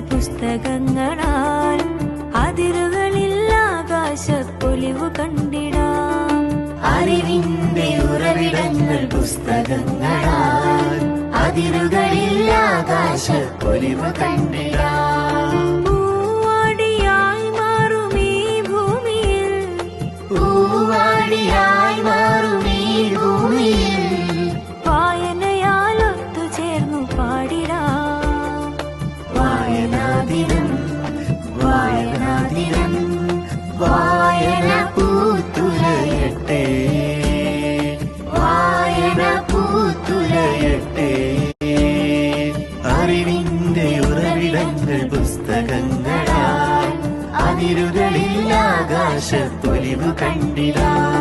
പുസ്തകങ്ങളാൽ അതിരുകളിൽ ആകാശപ്പൊലിവു കണ്ടിടാം. അറിവിന്റെ ഉറവിടങ്ങൾ പുസ്തകങ്ങളാൽ അതിരുകളിൽ ആകാശപ്പൊലിവു കണ്ടിടാം. പൂവാടിയായി മാറും ഈ ഭൂമിയിൽ, പൂവാടിയായി മാറും ഈ ഭൂമിയിൽ വായനയാൽ ഒത്തുചേർന്നു പാടിടാം. വായനാദിനം വായനാദിനം വായന പൂത്തുലയട്ടെ, വായന പൂത്തുലയട്ടെ. അറിവിന്റെ ഉറവിടങ്ങൾ പുസ്തകങ്ങളാൽ അതിരുകളിൽ ആകാശപ്പൊലിവു കണ്ടിടാം.